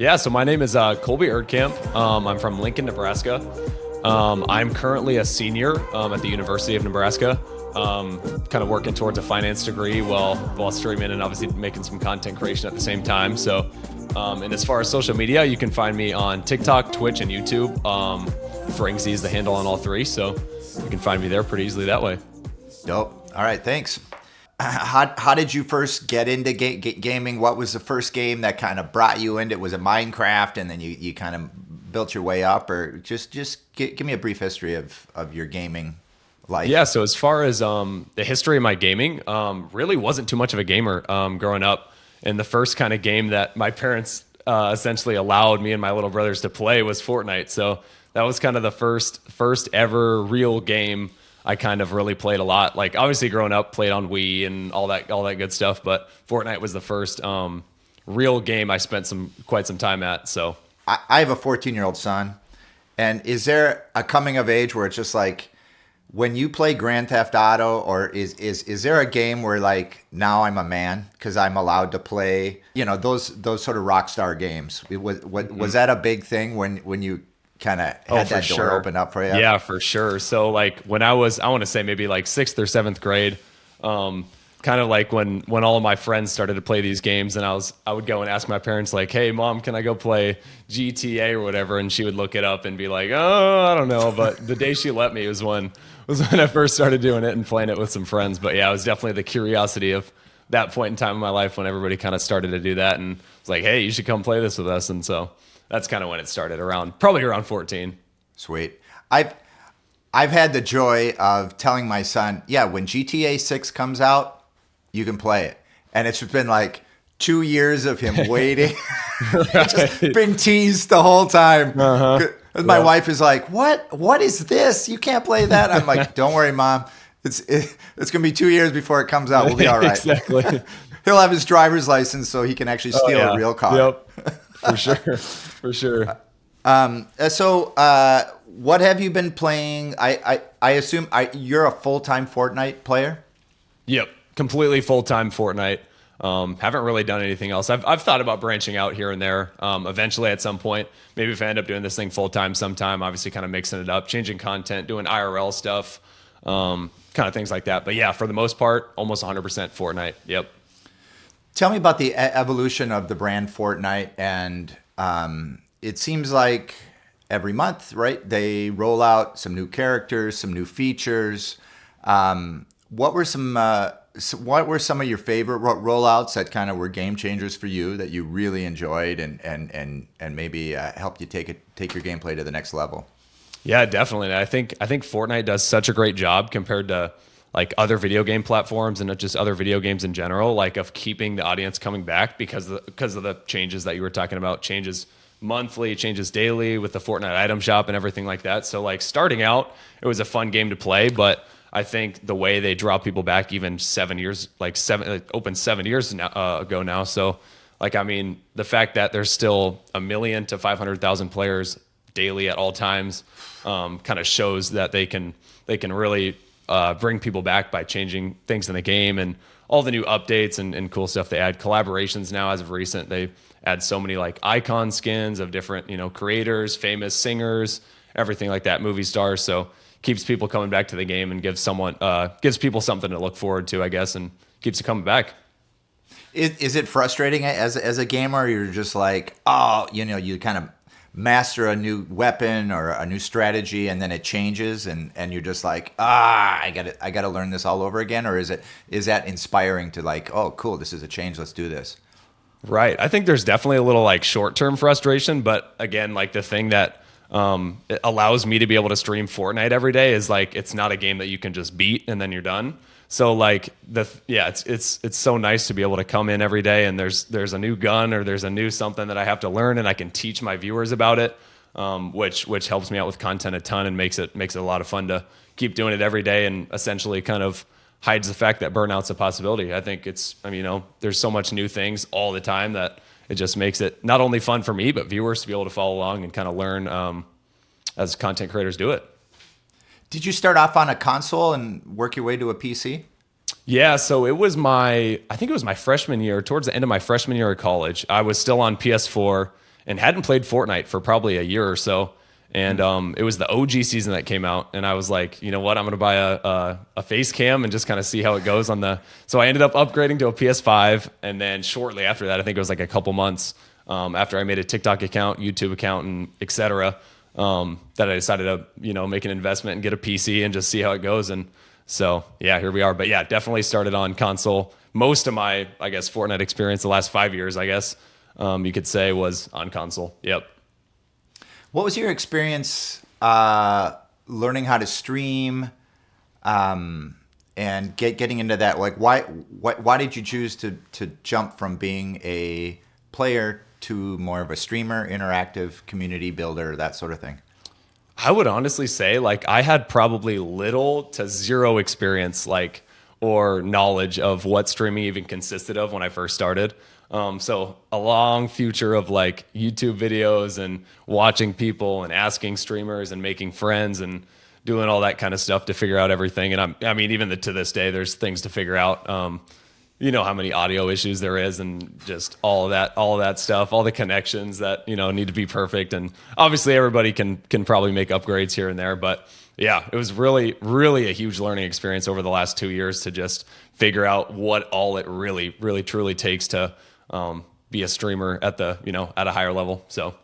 Yeah, so my name is Colby Erdkamp. I'm from Lincoln, Nebraska. I'm currently a senior at the University of Nebraska, kind of working towards a finance degree while streaming and obviously making some content creation at the same time. So, and as far as social media, you can find me on TikTok, Twitch, and YouTube. Fringsy is the handle on all three, so you can find me there pretty easily that way. Dope. All right, thanks. How did you first get into gaming? What was the first game that kind of brought you into it? Was it Minecraft, and then you kind of built your way up, or just give me a brief history of your gaming life? Yeah, so as far as the history of my gaming, really wasn't too much of a gamer growing up. And the first kind of game that my parents essentially allowed me and my little brothers to play was Fortnite. So that was kind of the first ever real game I kind of really played a lot. Like obviously growing up, played on Wii and all that good stuff. But Fortnite was the first real game I spent quite some time at. So I have a 14-year-old son, and is there a coming of age where it's just like when you play Grand Theft Auto, or is there a game where like now I'm a man because I'm allowed to play? You know, those sort of rock star games. Was that a big thing when you kind of had that door open up for you? Yeah, for sure. So like when I want to say maybe like 6th or 7th grade, kind of like when all of my friends started to play these games, and I would go and ask my parents like, hey mom, can I go play GTA or whatever? And she would look it up and be like, oh, I don't know. But the day she let me was when I first started doing it and playing it with some friends. But yeah, it was definitely the curiosity of that point in time in my life when everybody kind of started to do that, and it's like, hey, you should come play this with us. And so that's kind of when it started, probably around 14. Sweet. I've had the joy of telling my son, yeah, when GTA 6 comes out, you can play it. And it's been like 2 years of him waiting, just being teased the whole time. My wife is like, what is this? You can't play that. I'm like, don't worry, mom. It's going to be 2 years before it comes out. We'll be all right. Exactly. He'll have his driver's license so he can actually steal a real car. Yep. For sure. So what have you been playing? I assume you're a full-time Fortnite player? Yep. Completely full-time Fortnite. Haven't really done anything else. I've thought about branching out here and there. Eventually at some point, maybe if I end up doing this thing full-time sometime, obviously kind of mixing it up, changing content, doing IRL stuff, kind of things like that. But yeah, for the most part, almost 100% Fortnite. Yep. Tell me about the evolution of the brand Fortnite, and it seems like every month, right, they roll out some new characters, some new features. What were some of your favorite rollouts that kind of were game changers for you that you really enjoyed and maybe helped you take your gameplay to the next level? Yeah, definitely. I think Fortnite does such a great job compared to like other video game platforms and just other video games in general, like of keeping the audience coming back because of the changes that you were talking about, changes monthly, changes daily with the Fortnite item shop and everything like that. So like starting out, it was a fun game to play, but I think the way they draw people back even 7 years, opened 7 years ago now. So like, I mean, the fact that there's still 1 million to 500,000 players daily at all times kind of shows that they can really bring people back by changing things in the game and all the new updates and cool stuff they add. Collaborations now, as of recent, they add so many like icon skins of different, creators, famous singers, everything like that, movie stars. So keeps people coming back to the game and gives people something to look forward to, I guess, and keeps it coming back. Is it frustrating as a gamer? You're just like, you kind of master a new weapon or a new strategy, and then it changes, and you're just like, I got to learn this all over again? Or is that inspiring to like, oh, cool, this is a change, let's do this? Right. I think there's definitely a little like short-term frustration, but again, like the thing that it allows me to be able to stream Fortnite every day is like it's not a game that you can just beat and then you're done. So like it's so nice to be able to come in every day and there's a new gun or there's a new something that I have to learn and I can teach my viewers about it, which helps me out with content a ton and makes it a lot of fun to keep doing it every day and essentially kind of hides the fact that burnout's a possibility. I think there's so much new things all the time that it just makes it not only fun for me, but viewers to be able to follow along and kind of learn as content creators do it. Did you start off on a console and work your way to a PC? Yeah, so I think it was my freshman year, towards the end of my freshman year of college. I was still on PS4, and hadn't played Fortnite for probably a year or so. And it was the OG season that came out, and I was like, you know what, I'm gonna buy a face cam and just kind of see how it goes on the. So I ended up upgrading to a PS5, and then shortly after that, I think it was like a couple months after I made a TikTok account, YouTube account, and etc. That I decided to make an investment and get a PC and just see how it goes. And so yeah, here we are. But yeah, definitely started on console. Most of my, I guess, Fortnite experience the last 5 years, I guess you could say, was on console. Yep. What was your experience learning how to stream and getting into that? Like, why did you choose to jump from being a player to more of a streamer, interactive community builder, that sort of thing? I would honestly say, like, I had probably little to zero experience, like, or knowledge of what streaming even consisted of when I first started. So a long future of like YouTube videos and watching people and asking streamers and making friends and doing all that kind of stuff to figure out everything. And I mean, even to this day, there's things to figure out. You know how many audio issues there is, and just all of that stuff, all the connections that need to be perfect. And obviously, everybody can probably make upgrades here and there, but yeah, it was really, really a huge learning experience over the last 2 years to just figure out what all it really, really, truly takes to be a streamer at the at a higher level. So,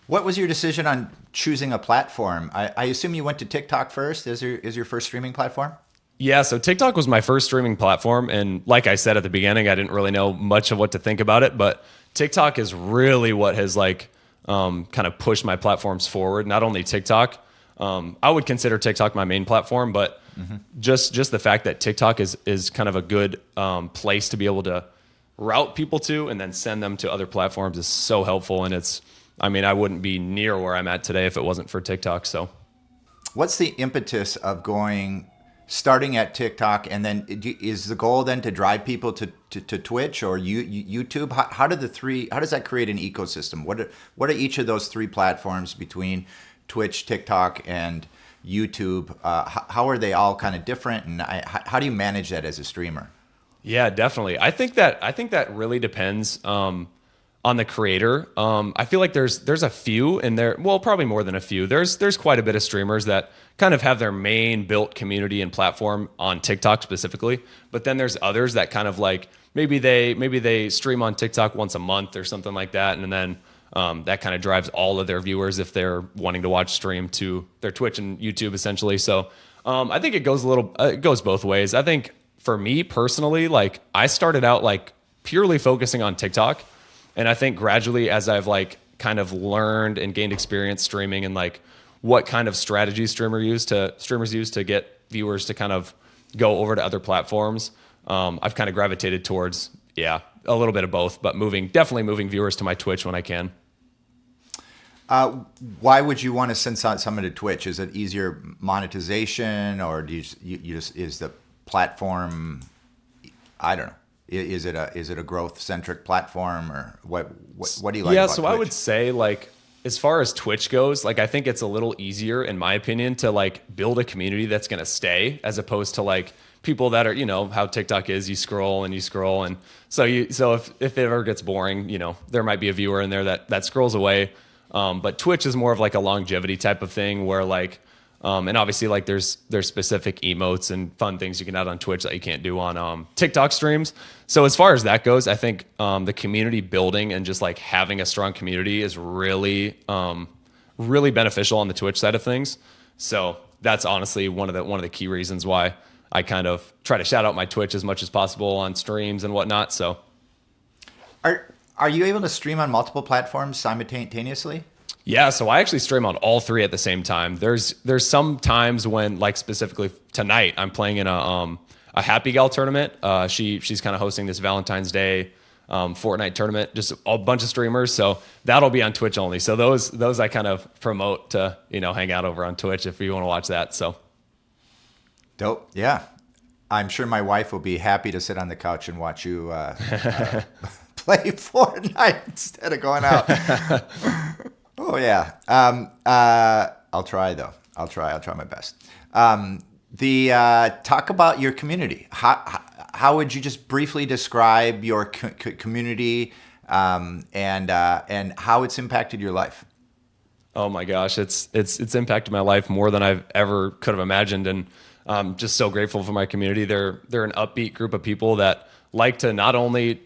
what was your decision on choosing a platform? I assume you went to TikTok first as your first streaming platform. Yeah, so TikTok was my first streaming platform, and like I said at the beginning, I didn't really know much of what to think about it, but TikTok is really what has like kind of pushed my platforms forward. Not only TikTok, I would consider TikTok my main platform, but just the fact that TikTok is kind of a good place to be able to route people to and then send them to other platforms is so helpful. And I wouldn't be near where I'm at today if it wasn't for TikTok. So what's the impetus of starting at TikTok, and then is the goal then to drive people to Twitch or YouTube? How does that create an ecosystem? What are each of those three platforms between Twitch, TikTok, and YouTube? How are they all kind of different, and how do you manage that as a streamer? Yeah, definitely. I think that really depends on the creator. I feel like there's a few in there. Well, probably more than a few. There's quite a bit of streamers that kind of have their main built community and platform on TikTok specifically. But then there's others that kind of like maybe they stream on TikTok once a month or something like that, and then that kind of drives all of their viewers, if they're wanting to watch stream, to their Twitch and YouTube essentially. So I think it goes both ways. I think for me personally, like I started out like purely focusing on TikTok. And I think gradually, as I've like kind of learned and gained experience streaming and like what kind of strategies streamers use to get viewers to kind of go over to other platforms, I've kind of gravitated towards a little bit of both, but definitely moving viewers to my Twitch when I can. Why would you want to send someone to Twitch? Is it easier monetization, or do you just is the platform? I don't know. Is it a growth centric platform, or what do you like? Yeah, about so Twitch? I would say, like, as far as Twitch goes, like I think it's a little easier, in my opinion, to like build a community that's going to stay, as opposed to like people that are, how TikTok is, you scroll and so if it ever gets boring, there might be a viewer in there that scrolls away. But Twitch is more of like a longevity type of thing where like, and obviously like there's specific emotes and fun things you can add on Twitch that you can't do on TikTok streams. So as far as that goes, I think the community building and just like having a strong community is really, really beneficial on the Twitch side of things. So that's honestly one of the key reasons why I kind of try to shout out my Twitch as much as possible on streams and whatnot. So are you able to stream on multiple platforms simultaneously? Yeah, so I actually stream on all three at the same time. There's some times when, like specifically tonight, I'm playing in a Happy Gal tournament. She's kind of hosting this Valentine's Day Fortnite tournament, just a bunch of streamers. So that'll be on Twitch only. So those I kind of promote to hang out over on Twitch if you want to watch that. So dope. Yeah, I'm sure my wife will be happy to sit on the couch and watch you play Fortnite instead of going out. Oh yeah. I'll try though. I'll try my best. Talk about your community. How would you just briefly describe your community? and how it's impacted your life. Oh my gosh, it's impacted my life more than I've ever could have imagined, and I'm just so grateful for my community. They're an upbeat group of people that like to not only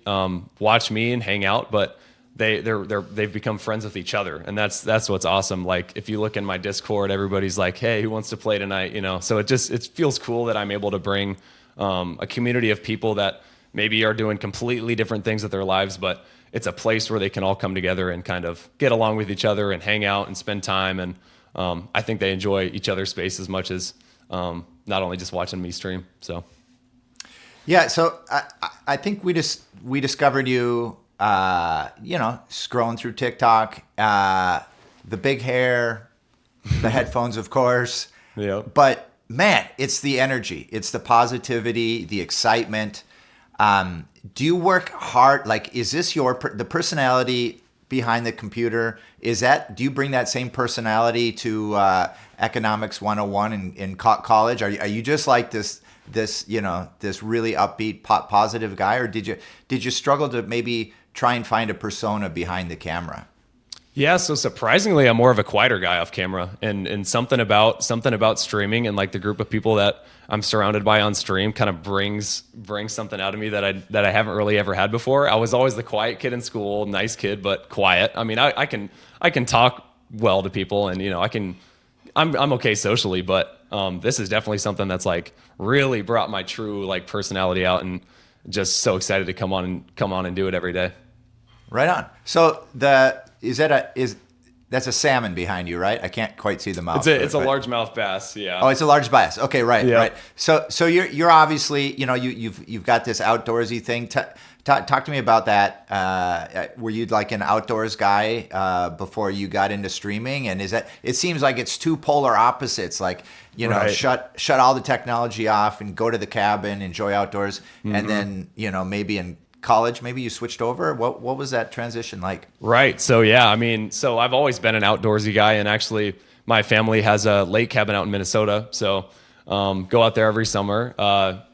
watch me and hang out, but they've become friends with each other, and that's what's awesome. Like if you look in my Discord, everybody's like, "Hey, who wants to play tonight?" You know, so it feels cool that I'm able to bring a community of people that maybe are doing completely different things with their lives, but it's a place where they can all come together and kind of get along with each other and hang out and spend time. And I think they enjoy each other's space as much as not only just watching me stream. So, yeah. So I think we discovered you, scrolling through TikTok, the big hair, the headphones, of course. Yeah. But man, it's the energy, it's the positivity, the excitement. Do you work hard? Like, is this the personality behind the computer? Do you bring that same personality to economics 101 in college? Are you just like this really upbeat, positive guy, or did you struggle to maybe try and find a persona behind the camera? Yeah, so surprisingly, I'm more of a quieter guy off camera, and something about streaming and like the group of people that I'm surrounded by on stream kind of brings something out of me that I haven't really ever had before. I was always the quiet kid in school, nice kid but quiet. I mean, I can talk well to people, and I'm okay socially, but this is definitely something that's like really brought my true like personality out, and just so excited to come on and do it every day. Right on. So that's a salmon behind you, right? I can't quite see the mouth. It's a largemouth bass. Yeah. Oh, it's a large bass. Okay, right, Yeah. right. So you're obviously you've got this outdoorsy thing. Talk to me about that. Were you like an outdoors guy before you got into streaming? And it seems like it's two polar opposites. Like Right. shut all the technology off and go to the cabin, enjoy outdoors, and then maybe in college, maybe you switched over. What was that transition like? Right. So yeah, I mean, so I've always been an outdoorsy guy, and actually, my family has a lake cabin out in Minnesota. So go out there every summer.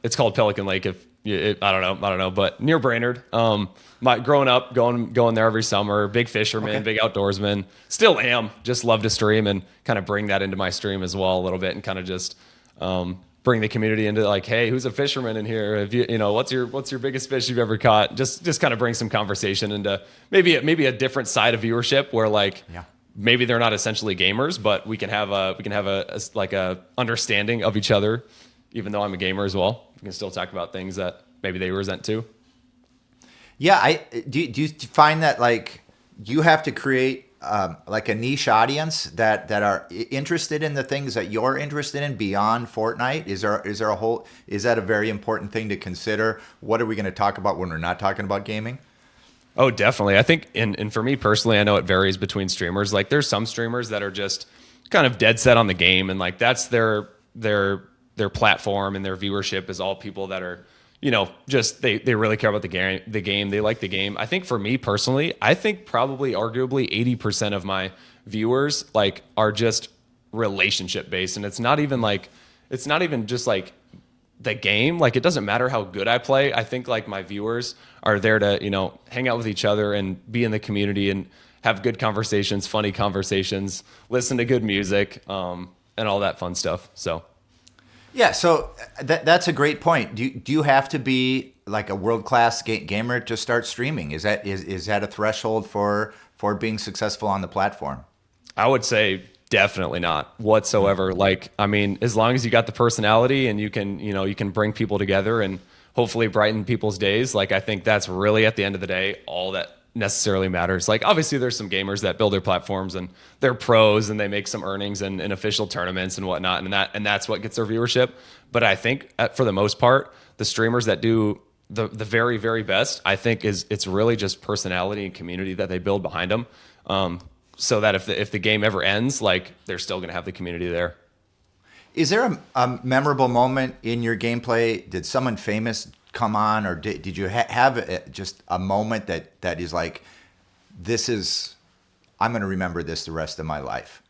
It's called Pelican Lake. I don't know, but near Brainerd. Growing up, going there every summer. Big fisherman, Okay. big outdoorsman. Still am. Just love to stream and kind of bring that into my stream as well a little bit, and kind of just bring the community into like, hey, who's a fisherman in here? If what's your biggest fish you've ever caught? Just kind of bring some conversation into maybe a different side of viewership where like maybe they're not essentially gamers, but we can have a understanding of each other, even though I'm a gamer as well. We can still talk about things that maybe they resent too. Yeah, do you find that like you have to create like a niche audience that are interested in the things that you're interested in beyond Fortnite? Is that a very important thing to consider? What are we going to talk about when we're not talking about gaming? Oh, definitely. I think, and for me personally, I know it varies between streamers. Like there's some streamers that are just kind of dead set on the game, and like that's their platform, and their viewership is all people that are, just they really care about the game. They like the game. I think for me personally, I think probably arguably 80% of my viewers like are just relationship based, and it's not even just like the game. Like it doesn't matter how good I play. I think like my viewers are there to, hang out with each other and be in the community and have good conversations, funny conversations, listen to good music, and all that fun stuff. So yeah, so that's a great point. Do you have to be like a world-class gamer to start streaming? Is that a threshold for being successful on the platform? I would say definitely not whatsoever. Like, I mean, as long as you got the personality and you can bring people together and hopefully brighten people's days, like I think that's really at the end of the day all that necessarily matters. Like obviously there's some gamers that build their platforms and they're pros and they make some earnings in official tournaments and whatnot, and that's what gets their viewership. But I think for the most part, the streamers that do the very, very best, I think it's really just personality and community that they build behind them, so that if the game ever ends, like they're still going to have the community there. Is there a memorable moment in your gameplay? Did someone famous come on, or did you have just a moment that is like, I'm going to remember this the rest of my life?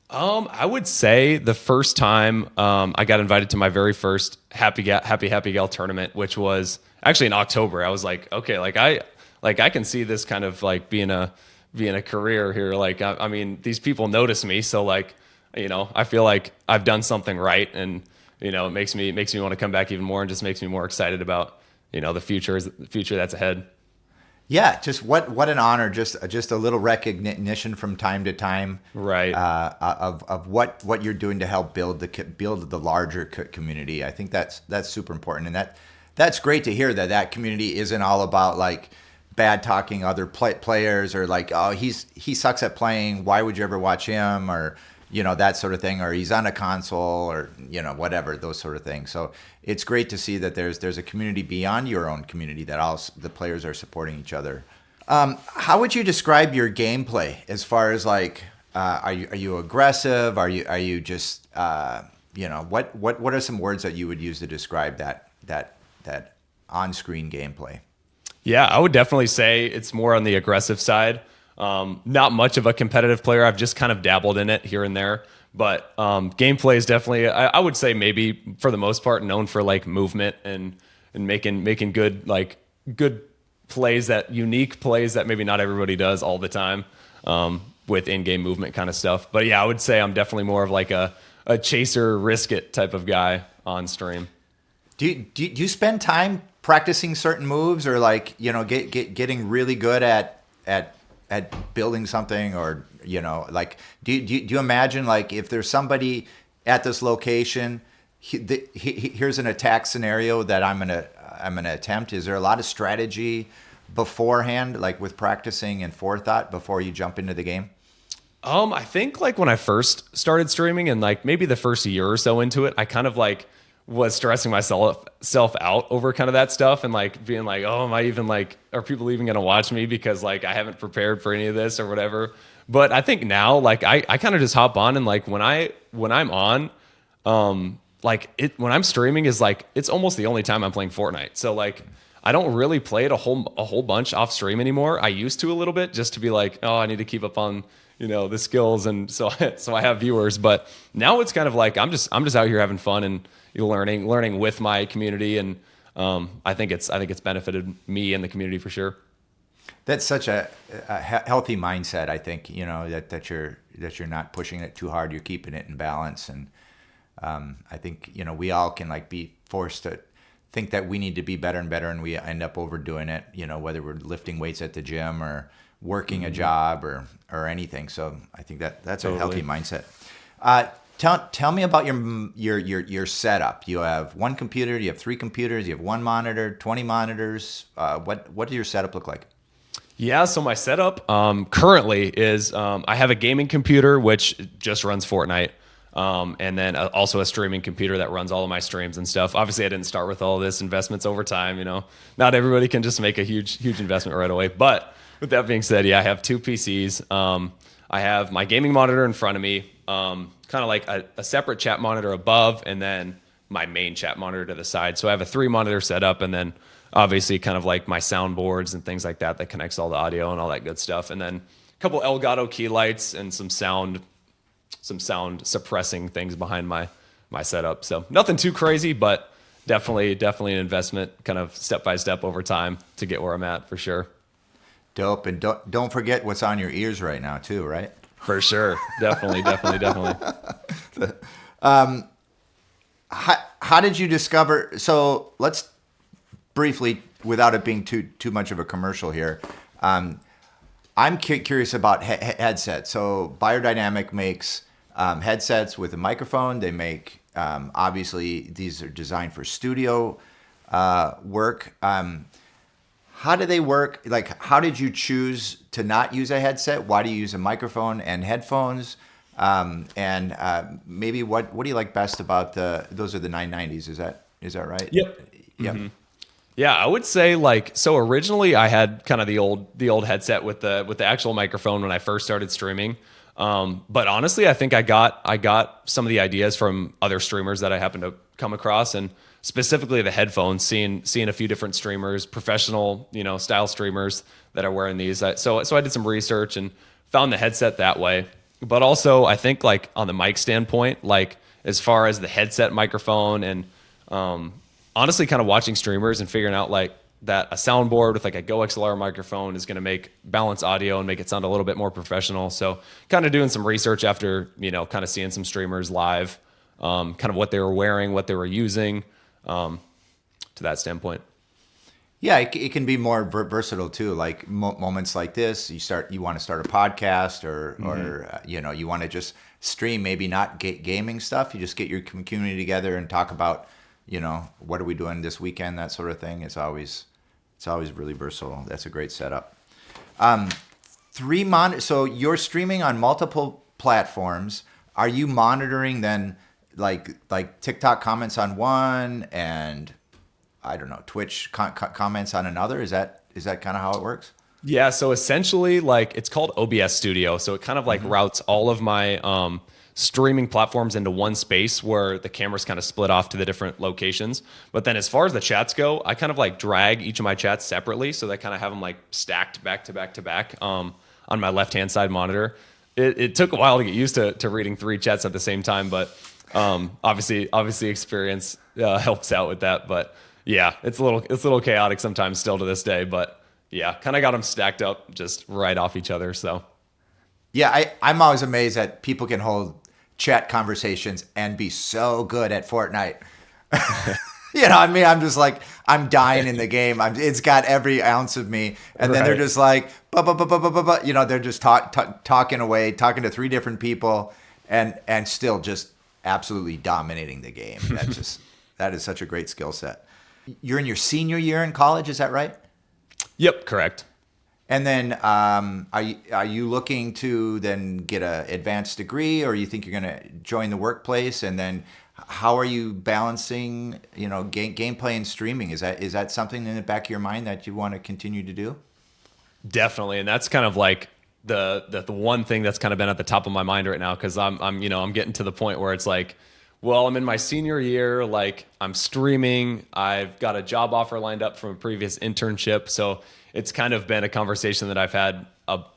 I would say the first time I got invited to my very first Happy Gal tournament, which was actually in October. I was like, okay, like like I can see this kind of like being a career here. Like, I mean, these people notice me. So like, I feel like I've done something right. And, it makes me want to come back even more and just makes me more excited about, the future that's ahead. Yeah, just what an honor! Just a little recognition from time to time, Right. Of what you're doing to help build the larger community. I think that's super important, and that's great to hear that community isn't all about like bad talking other players or like, oh, he sucks at playing. Why would you ever watch him? Or that sort of thing, or he's on a console, or whatever, those sort of things. So it's great to see that there's a community beyond your own community that all the players are supporting each other. How would you describe your gameplay as far as like, are you aggressive? Are you just what are some words that you would use to describe that on-screen gameplay? Yeah, I would definitely say it's more on the aggressive side. Not much of a competitive player. I've just kind of dabbled in it here and there. But gameplay is definitely, I would say maybe for the most part, known for like movement and making good plays, unique plays that maybe not everybody does all the time, with in-game movement kind of stuff. But yeah, I would say I'm definitely more of like a chaser, risk it type of guy on stream. Do you spend time practicing certain moves, or like getting really good at building something, or like do you imagine like if there's somebody at this location, here's an attack scenario that I'm gonna attempt? Is there a lot of strategy beforehand, like with practicing and forethought before you jump into the game? I think like when I first started streaming and like maybe the first year or so into it, I kind of like was stressing myself out over kind of that stuff and like being like, oh, am I even like, are people even going to watch me because like I haven't prepared for any of this or whatever. But I think now like I kind of just hop on, and like when I'm on, when I'm streaming is like, it's almost the only time I'm playing Fortnite. So like I don't really play it a whole bunch off stream anymore. I used to a little bit just to be like, oh, I need to keep up on the skills, and so I have viewers. But now it's kind of like I'm just out here having fun and learning with my community, and I think it's benefited me and the community for sure. That's such a healthy mindset. I think that you're not pushing it too hard. You're keeping it in balance, and I think we all can like be forced to think that we need to be better and better, and we end up overdoing it. Whether we're lifting weights at the gym or working a job or anything. So I think that's a healthy mindset. Tell me about your setup. You have one computer, you have 3 computers, you have 1 monitor, 20 monitors. What does your setup look like? Yeah, so my setup currently is I have a gaming computer which just runs Fortnite, and then also a streaming computer that runs all of my streams and stuff. Obviously, I didn't start with all this investments over time. Not everybody can just make a huge investment right away. But with that being said, yeah, I have 2 PCs. I have my gaming monitor in front of me, kind of like a separate chat monitor above, and then my main chat monitor to the side. So I have a 3-monitor setup, and then obviously kind of like my soundboards and things like that connects all the audio and all that good stuff. And then a couple Elgato key lights and some sound suppressing things behind my setup. So nothing too crazy, but definitely an investment kind of step by step over time to get where I'm at for sure. Dope. And don't forget what's on your ears right now too, right? For sure. Definitely. How did you discover? So let's briefly, without it being too much of a commercial here, I'm curious about headsets. So Beyerdynamic makes headsets with a microphone. They make, obviously, these are designed for studio work. How do they work? Like, how did you choose to not use a headset? Why do you use a microphone and headphones? And maybe what do you like best about those are the 990s? Is that right? Yep. Yep. Mm-hmm. Yeah, I would say so originally I had kind of the old headset with the actual microphone when I first started streaming. But honestly, I think I got some of the ideas from other streamers that I happened to come across, and specifically the headphones, seeing a few different streamers, professional, style streamers that are wearing these. So I did some research and found the headset that way. But also I think like on the mic standpoint, like as far as the headset microphone and honestly kind of watching streamers and figuring out like that a soundboard with like a Go XLR microphone is going to make balance audio and make it sound a little bit more professional. So kind of doing some research after, kind of seeing some streamers live, kind of what they were wearing, what they were using, to that standpoint. Yeah, it can be more versatile too. Like moments like this, you want to start a podcast, or you want to just stream, maybe not gaming stuff. You just get your community together and talk about, what are we doing this weekend, that sort of thing. It's always really versatile. That's a great setup. So you're streaming on multiple platforms. Are you monitoring then, like TikTok comments on one and I don't know, Twitch comments on another? Is that kind of how it works? Yeah. So essentially, like, it's called OBS Studio. So it kind of like routes all of my streaming platforms into one space where the cameras kind of split off to the different locations. But then as far as the chats go, I kind of like drag each of my chats separately. So I kind of have them like stacked back to back to back on my left-hand side monitor. It took a while to get used to reading 3 chats at the same time, but obviously experience helps out with that. But yeah, it's a little chaotic sometimes still to this day, but yeah, kind of got them stacked up just right off each other. So yeah, I'm always amazed that people can hold chat conversations and be so good at Fortnite. I'm just like, I'm dying in the game. It's got every ounce of me. And then they're just like, they're just talking away, talking to 3 different people and still just absolutely dominating the game. That is such a great skill set. You're in your senior year in college, is that right? Yep, correct. And then are you looking to then get an advanced degree, or you think you're going to join the workplace? And then how are you balancing, gameplay and streaming? Is that something in the back of your mind that you want to continue to do? Definitely. And that's kind of like the one thing that's kind of been at the top of my mind right now, because I'm getting to the point where it's like, well, I'm in my senior year, like I'm streaming, I've got a job offer lined up from a previous internship. So it's kind of been a conversation that I've had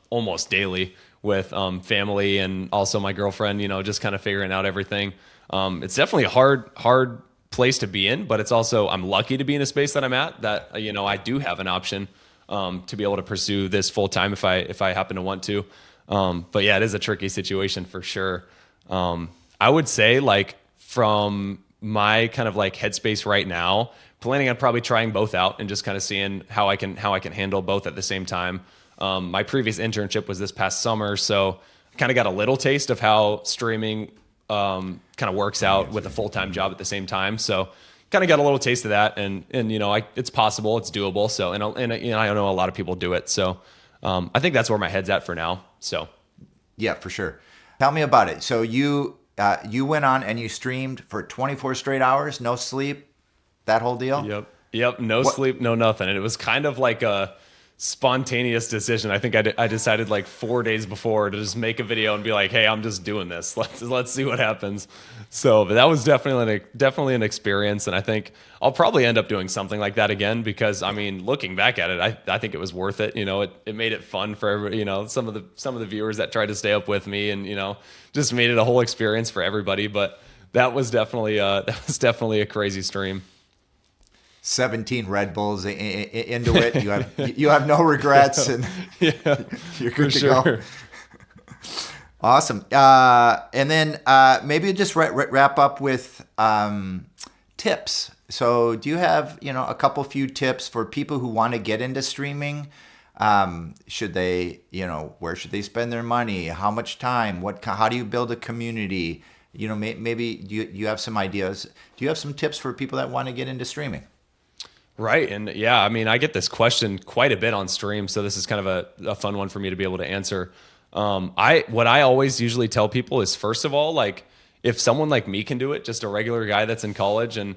almost daily with family and also my girlfriend, just kind of figuring out everything. It's definitely a hard place to be in, but it's also, I'm lucky to be in a space that I'm at that, I do have an option to be able to pursue this full time if I happen to want to. But yeah, it is a tricky situation for sure. I would say, like, from my kind of like headspace right now, planning on probably trying both out and just kind of seeing how I can handle both at the same time. My previous internship was this past summer, so I kind of got a little taste of how streaming kind of works out with a full-time job at the same time. So kind of got a little taste of that, and it's possible, it's doable. So and I know a lot of people do it. So I think that's where my head's at for now. So yeah, for sure. Tell me about it. So you went on and you streamed for 24 straight hours, no sleep, that whole deal? Yep. No sleep, no nothing. And it was kind of like a spontaneous decision. I think I decided like 4 days before to just make a video and be like, hey, I'm just doing this. Let's see what happens. So but that was definitely an experience. And I think I'll probably end up doing something like that again, because I mean, looking back at it, I think it was worth it. It made it fun for everybody, some of the viewers that tried to stay up with me, and, just made it a whole experience for everybody. But that was definitely a crazy stream. 17 Red Bulls into it. You have no regrets, and you're good to go. Awesome. And then maybe just wrap up with tips. So do you have a few tips for people who want to get into streaming? Should they, where should they spend their money? How much time? How do you build a community? Maybe you have some ideas. Do you have some tips for people that want to get into streaming? Right. And yeah, I mean, I get this question quite a bit on stream, so this is kind of a fun one for me to be able to answer. What I always usually tell people is, first of all, like, if someone like me can do it, just a regular guy that's in college, and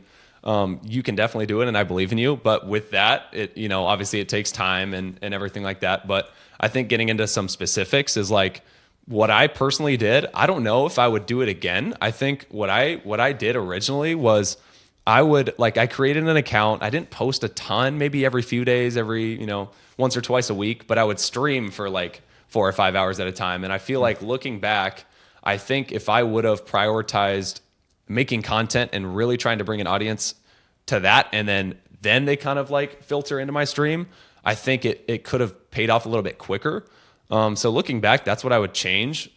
you can definitely do it, and I believe in you. But with that, obviously it takes time and everything like that. But I think getting into some specifics is like what I personally did. I don't know if I would do it again. I think what I did originally was, I created an account. I didn't post a ton, maybe every few days, once or twice a week, but I would stream for like 4 or 5 hours at a time. And I feel like, looking back, I think if I would have prioritized making content and really trying to bring an audience to that, and then then they kind of like filter into my stream, I think it could have paid off a little bit quicker. So looking back, that's what I would change.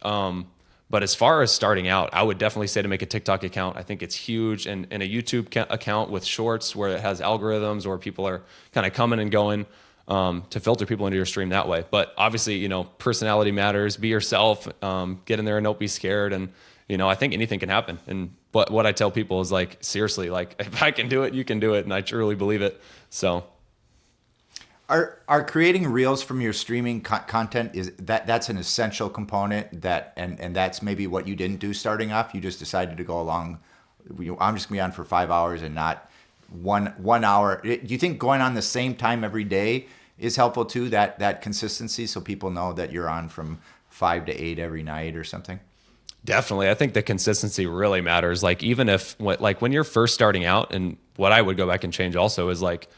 But as far as starting out, I would definitely say to make a TikTok account. I think it's huge, and a YouTube account with shorts where it has algorithms or people are kind of coming and going, to filter people into your stream that way. But obviously, personality matters. Be yourself. Get in there and don't be scared. And I think anything can happen. And what I tell people is like, seriously, like if I can do it, you can do it, and I truly believe it. So. Are creating reels from your streaming content, that's an essential component and that's maybe what you didn't do starting off? You just decided to go along. I'm just gonna be on for 5 hours and not one hour. Do you think going on the same time every day is helpful too? That consistency, so people know that you're on from 5 to 8 every night or something. Definitely. I think the consistency really matters. Like even if when you're first starting out, and what I would go back and change also is like,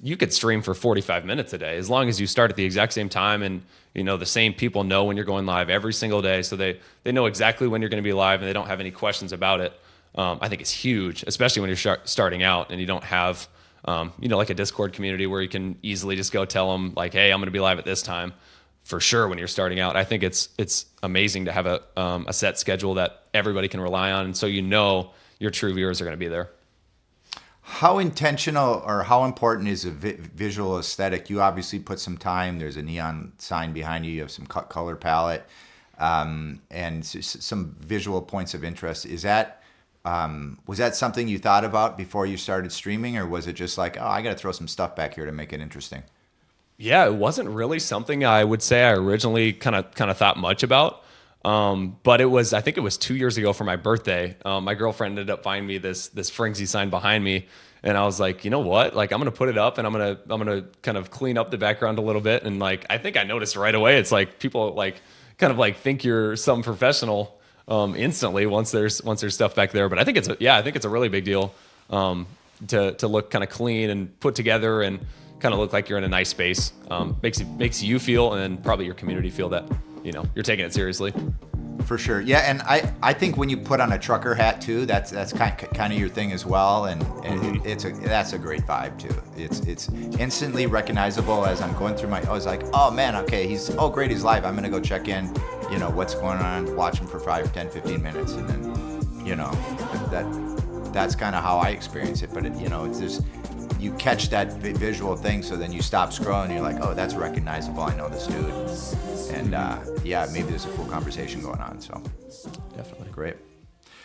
you could stream for 45 minutes a day as long as you start at the exact same time, and the same people know when you're going live every single day, so they know exactly when you're going to be live and they don't have any questions about it. I think it's huge, especially when you're starting out and you don't have like a Discord community where you can easily just go tell them like, hey, I'm going to be live at this time. For sure, when you're starting out, I think it's amazing to have a set schedule that everybody can rely on, and so your true viewers are going to be there. How intentional or how important is a visual aesthetic? You obviously put some time. There's a neon sign behind you. You have some color palette, and some visual points of interest. Was that something you thought about before you started streaming, or was it just like, oh, I got to throw some stuff back here to make it interesting? Yeah, it wasn't really something I would say I originally kind of thought much about. But I think it was 2 years ago for my birthday. My girlfriend ended up finding me this Fringsy sign behind me, and I was like, you know what? Like, I'm gonna put it up, and I'm gonna kind of clean up the background a little bit. And like, I think I noticed right away. It's like people like kind of like think you're some professional instantly once there's stuff back there. But I think it's a really big deal to look kind of clean and put together and kind of look like you're in a nice space. Makes you feel, and then probably your community feel that you're taking it seriously. For sure. Yeah, and I think when you put on a trucker hat too, that's kind of your thing as well, and that's a great vibe too. It's instantly recognizable as I'm going through I was like, oh man, okay, he's great, he's live. I'm gonna go check in, what's going on, watch him for 5, 10, 15 minutes, and then that's kind of how I experience it. But it's just, you catch that visual thing, so then you stop scrolling and you're like, oh, that's recognizable, I know this dude. And maybe there's a cool conversation going on. So definitely great.